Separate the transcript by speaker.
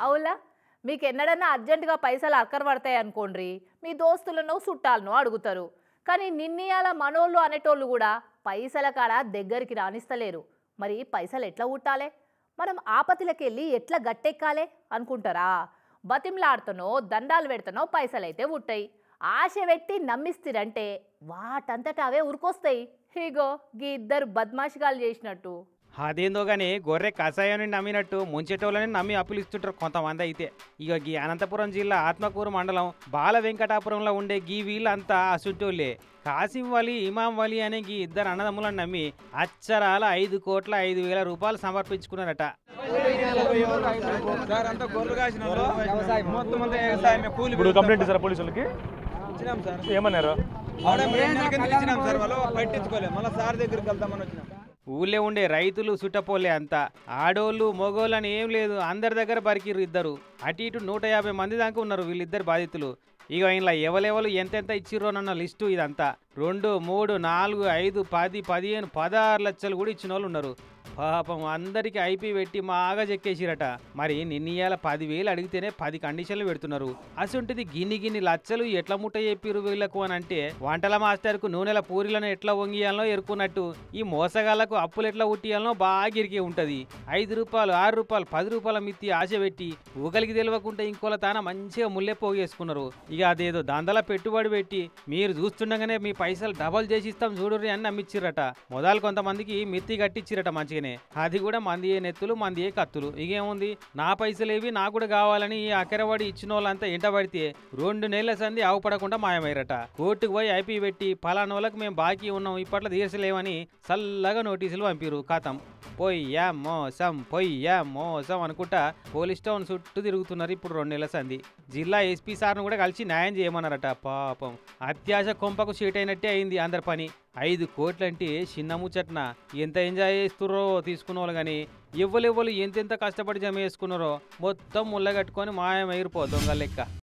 Speaker 1: అవులా మీకెన్నడన్నా అర్జెంటుగా పైసలు అక్కర పడతాయి అనుకోండి మీ దోస్తులను చుట్టాలను అడుగుతారు. కానీ నిన్నీయాల మనోళ్ళు అనేటోళ్ళు కూడా పైసల కాడ దగ్గరికి రానిస్తలేరు. మరి పైసలు ఎట్లా ఉట్టాలే, మనం ఆపతిలకెళ్ళి ఎట్లా గట్టెక్కాలే అనుకుంటారా? బతిమ్లాడుతనో దండాలు పెడతనో పైసలైతే ఉట్టాయి. ఆశ పెట్టి నమ్మిస్తిరంటే వాటంతట అవే ఉరికొస్తాయి. ఇగో గీ ఇద్దరు బద్మాషిగాలు చేసినట్టు.
Speaker 2: అదేందో గాని గొర్రె కషాయాన్ని నమ్మినట్టు ముంచేటోళ్ళని నమ్మి అప్పులు ఇస్తుంటారు కొంతమంది అయితే. ఇక గీ అనంతపురం జిల్లా ఆత్మకూరు మండలం బాల వెంకటాపురంలో ఉండే గీ వీళ్ళంతా అసుంటోళ్ళే. కాసిం వలి, ఇమాం వలి అనే గీ ఇద్దరు అన్నదమ్ములను నమ్మి అచ్చరాల 5,05,00,000 సమర్పించుకున్నారట.
Speaker 3: ఇప్పుడు కంప్లైంట్ ఇస్తారా పోలీసులకి? ఏమన్నారు?
Speaker 2: ఊళ్ళో ఉండే రైతులు సుట్టపోలే అంతా, ఆడోళ్ళు మొగోళ్ళు అని ఏం లేదు, అందరి దగ్గర బరికిర్రు ఇద్దరు. అటు ఇటు 150 మంది దాకా ఉన్నారు వీళ్ళిద్దరు బాధితులు. ఇక ఇలా ఎవరెవరు ఎంతెంత ఇచ్చిర్రోనన్న లిస్టు ఇదంతా. 2, 3, 4, 5, 10, 15, 16 లక్షలు కూడా ఇచ్చిన వాళ్ళు ఉన్నారు. పాపం అందరికి ఐపీ పెట్టి మాగా చెక్కేసిరట. మరి నిన్నీయాల 10,000 అడిగితేనే 10 కండిషన్లు పెడుతున్నారు. అసొంటిది గిన్ని లచ్చలు ఎట్లా ముట్ట చెప్పిరు వీళ్ళకు అని అంటే, వంటల మాస్టర్కు నూనెల పూరీలను ఎట్లా వంగియాలనో ఎరుకున్నట్టు ఈ మోసగాళ్లకు అప్పులు ఎట్లా ఉట్టియాలనో బాగా ఇరికే ఉంటది. 5 రూపాయలు, 6 రూపాయలు, 10 రూపాయల మిత్తి ఆశ పెట్టి ఊగలికి తెలియకుండా ఇంకోల తాన మంచిగా ముల్లె పోగేసుకున్నారు. ఇక అదేదో దందల పెట్టుబడి పెట్టి మీరు చూస్తుండగానే మీ పైసలు డబల్ చేసి ఇస్తాం చూడుర్రి అని నమ్మిచ్చిరట. మొదలు కొంతమందికి మిత్తి కట్టించిరట మంచిగా. అది కూడా మందియే నెత్తులు, మందియే కత్తులు. ఇకేముంది, నా పైసలేవి నాకు కూడా కావాలని ఈ అక్కరవాడి ఇచ్చిన వాళ్ళంతా ఎంటబడితే 2 నెలల సంది ఆవుపడకుండా మాయమయ్యారట. కోర్టుకు పోయి ఐపీ పెట్టి పలానోళ్ళకి మేము బాకీ ఉన్నాం, ఇప్పట్లో తీర్చలేమని చల్లగా నోటీసులు పంపిరు. కథం పొయ్యా మోసం అనుకుంటా పోలీస్ స్టేషన్ చుట్టూ తిరుగుతున్నారు ఇప్పుడు 2 నెలల సంది. జిల్లా ఎస్పీ సార్ను కూడా కలిసి న్యాయం చేయమన్నారట. పాపం అత్యాశ కొంపకు షీట్ అయినట్టే అయింది అందరి పని. 5 కోట్లంటే చిన్న ముచ్చట్న. ఎంత ఎంజాయ్ చేస్తుర్రో తీసుకున్న వాళ్ళు కానీ ఎవ్వరు ఎంతెంత కష్టపడి జమ చేసుకున్నారో మొత్తం ముళ్ళగట్టుకొని మాయమైరిపో దొంగ లెక్క.